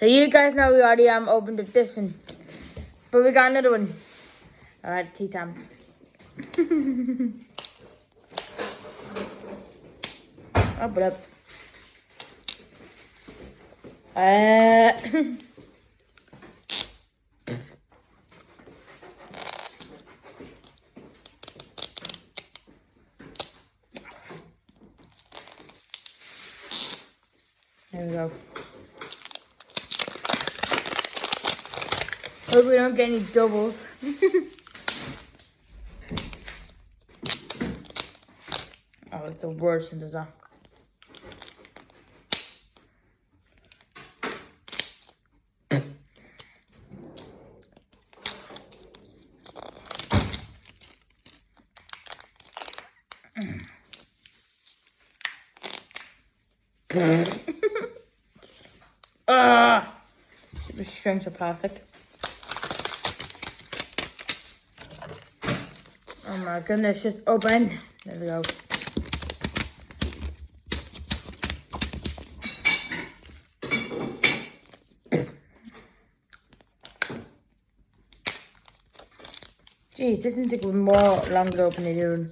So you guys know we already opened up this one. But we got another one. Alright, tea time. Open up. There we go. Hope we don't get any doubles. Oh, it's the worst one, does that? Stupid shrimps of plastic. Oh my goodness, just open. There we go. Jeez, this one took more longer to open than the other one.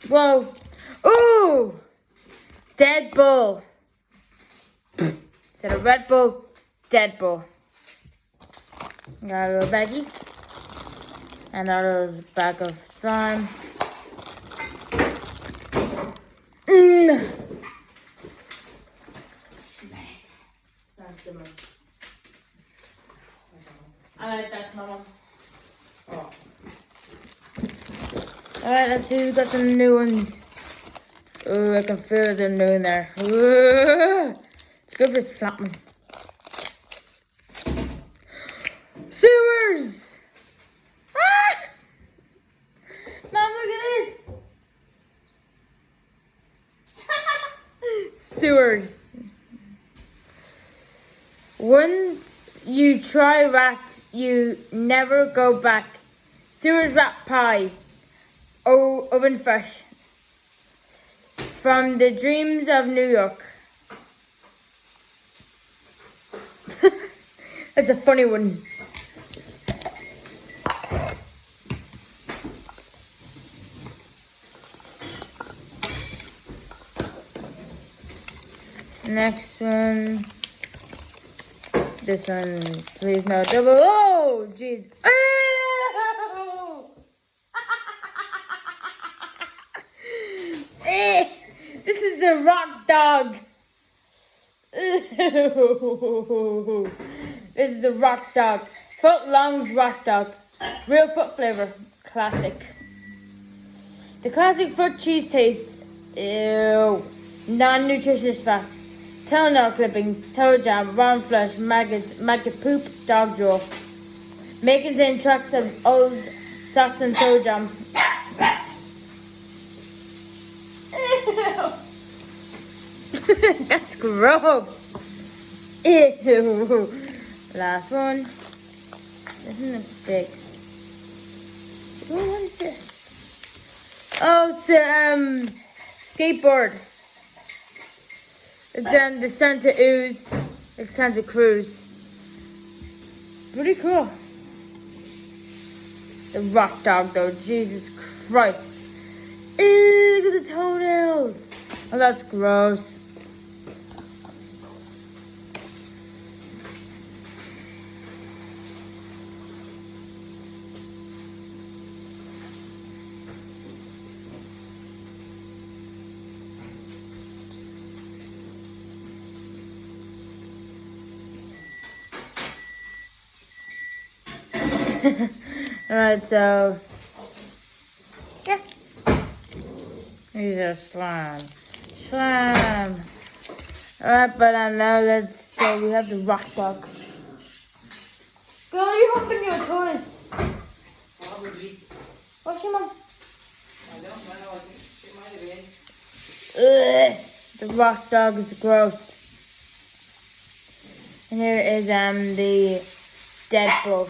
Whoa! Ooh! Dead Bull. Instead of Red Bull, Dead Bull. Got a little baggie. And that was a bag of slime. I like that, Mama. Oh. Alright, let's see. We got some new ones. Oh, I can feel the new in there. Ooh. Let's go for this flat one. Sewers! Ah! Mom, look at this! Sewers. Once you try rat, you never go back. Sewers rat pie. Oh, oven fresh. From the dreams of New York. That's a funny one. Next one. This one, please no double. Oh, jeez. This is the rock dog. This is the rock dog. Foot Long's rock dog. Real foot flavor. Classic. The classic foot cheese taste. Ew. Non-nutritious facts. Toenail clippings, toe jam, round flesh, maggots, maggot poop, dog drool. May contain tracks of old socks and toe jam. That's gross. Ew. Last one. Isn't it big? What is this? Oh, it's a skateboard. It's the Santa Ooze, like Santa Cruz. Pretty cool. The rock dog though, Jesus Christ. Ew, look at the toenails. Oh, that's gross. Alright, so yeah. These are slime. Alright, but now so we have the rock dog. Go, you open your toys. Probably. What's your mom? I don't know. I think it might have been. The rock dog is gross. And here is the Dead Bull.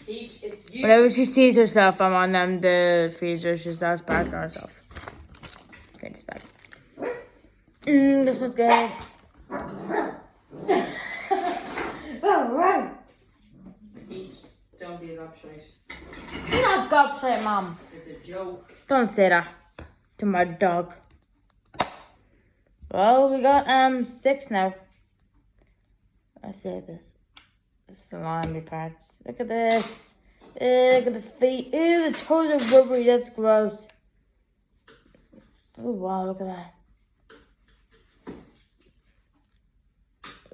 Peach, it's you. Whenever she sees herself, I'm on the freezer. She starts barking at herself. Okay, this back. This one's good. Alright. Each, don't be a gobshite. You're not gobshite, Mom. It's a joke. Don't say that to my dog. Well, we got 6 now. I say this. Slimy parts. Look at this. Look at the feet. Ew, the toes are rubbery. That's gross. Oh wow, look at that.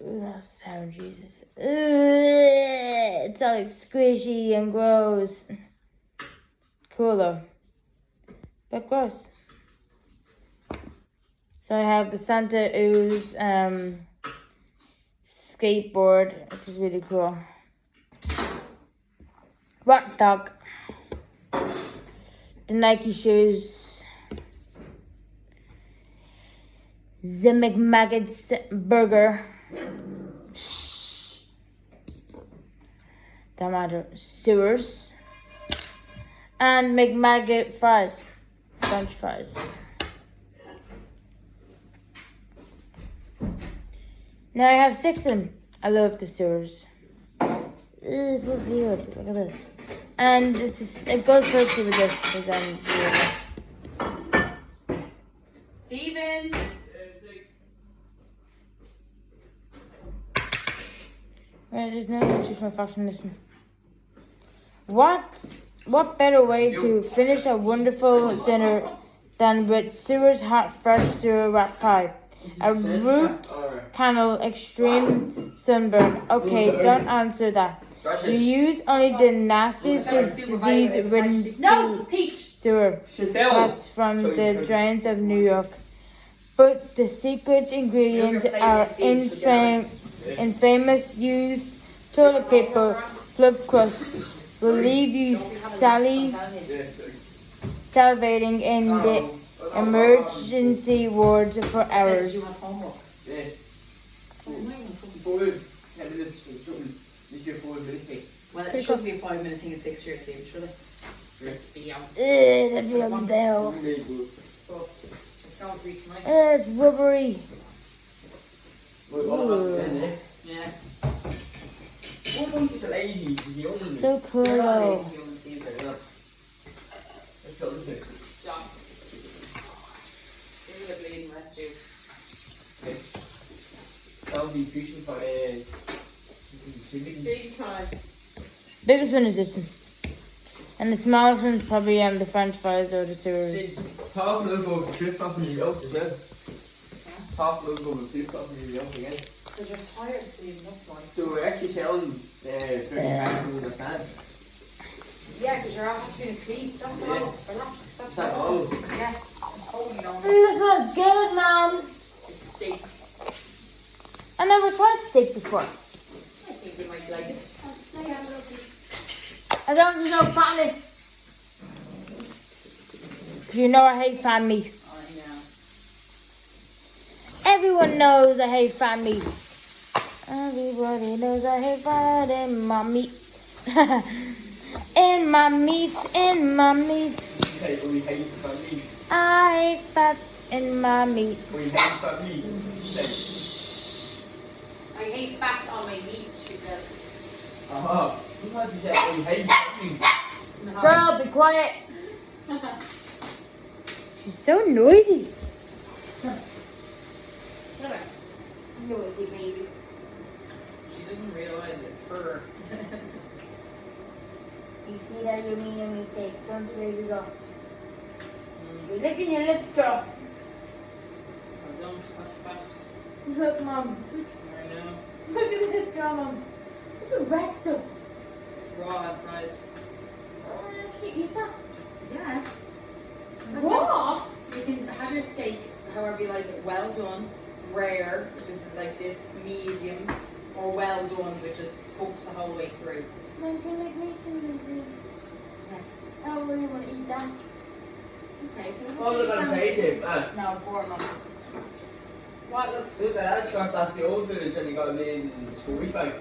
Ooh, that sound, Jesus. It's all like squishy and gross. Cool though. But gross. So I have the Santa Ooze skateboard, which is really cool. Rock Dog. The Nike shoes. The McMaggots burger. Don't matter. Sewers. And McMaggot fries. French fries. Now I have 6 of them. I love the sewers. It feels weird. Look at this. And this is, it goes perfectly with this because I'm weird. Stephen! Right, there's no nutritional facts in this one. What better way to finish a wonderful dinner than with Sewer's hot fresh sewer wrap pie? A root canal extreme sunburn. Okay, don't answer that. You use only the nastiest disease-ridden sewer. That's from the drains of New York. But the secret ingredients are infamous used toilet paper fluff crust. Will leave you salivating in the emergency wards for hours. Well, it should be a 5-minute thing at 6 years, Stephen, should it? Let's be honest. That'd be on there. But it's not reach tonight. It's rubbery. Yeah. So cool though. Stop. Give me a bleeding rest, dude. Big time. Biggest one is this one. And the smallest one's probably the French fries or the sewers. Top logo with flip-flop in your yoke as well. Top logo with flip-flop in your yoke again. Because you're tired, Stephen, that's why. So we're actually selling 35 in the stand. Yeah, because you're all having to sleep. That's all. Relax. That's all. Yeah. Holy no. This looks good, Mom. It's steak. I never tried steak before. I think you might like it. I don't there's no fat in it. 'Cause you know I hate fat meat. I know. Everyone knows I hate fat meat. Everybody knows I hate fat in my meats. In my meats, in my meats. Okay, we hate fat meat. I hate fat in my meat. We hate fat meat. I hate fat on my meat, she said. Aha. Sometimes you say we hate fat meat. No. Girl, be quiet. She's so noisy. Noisy baby. She doesn't realise it's her. You see that you made a mistake. Don't you, baby, go. You're licking your lips, girl. I don't, that's fat. Look, Mom. I know. Look at this, girl, Mom. This is red stuff. It's raw outside. Can you eat that? Yeah. Raw? You can have your steak however you like it. Well done, rare, which is like this, medium, or well done, which is cooked the whole way through. Mom, can you make me some too? Yes. I really want to eat that. Okay, so What was I going to say to him? No, poor Mom. what love? Look at that, got that the old village and he got it in school bag.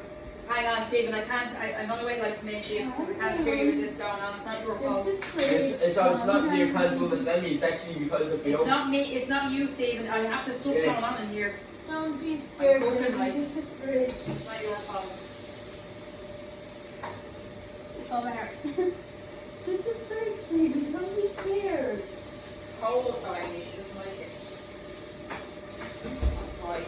Hang on, Stephen, I can't, I'm gonna wait like maybe because I can't hear you with this going on. It's not your fault. It's not that you can't understand me, it's actually because of the It's old. not me, it's not you, Stephen. I have the stuff Yeah. going on in here. Don't be scared. I'm baby. cooking, like- It's the fridge. It's not your fault. It's over here. It's the fridge, baby. Don't be scared. Cold, so I need. She doesn't like it. That's why.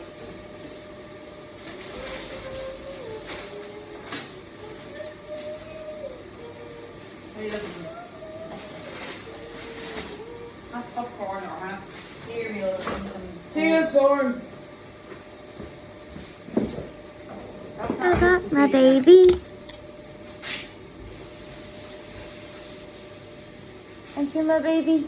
How you looking? Half popcorn or half cereal or something. Cereal corn. That's I not got good my to see. baby. Aren't you my baby?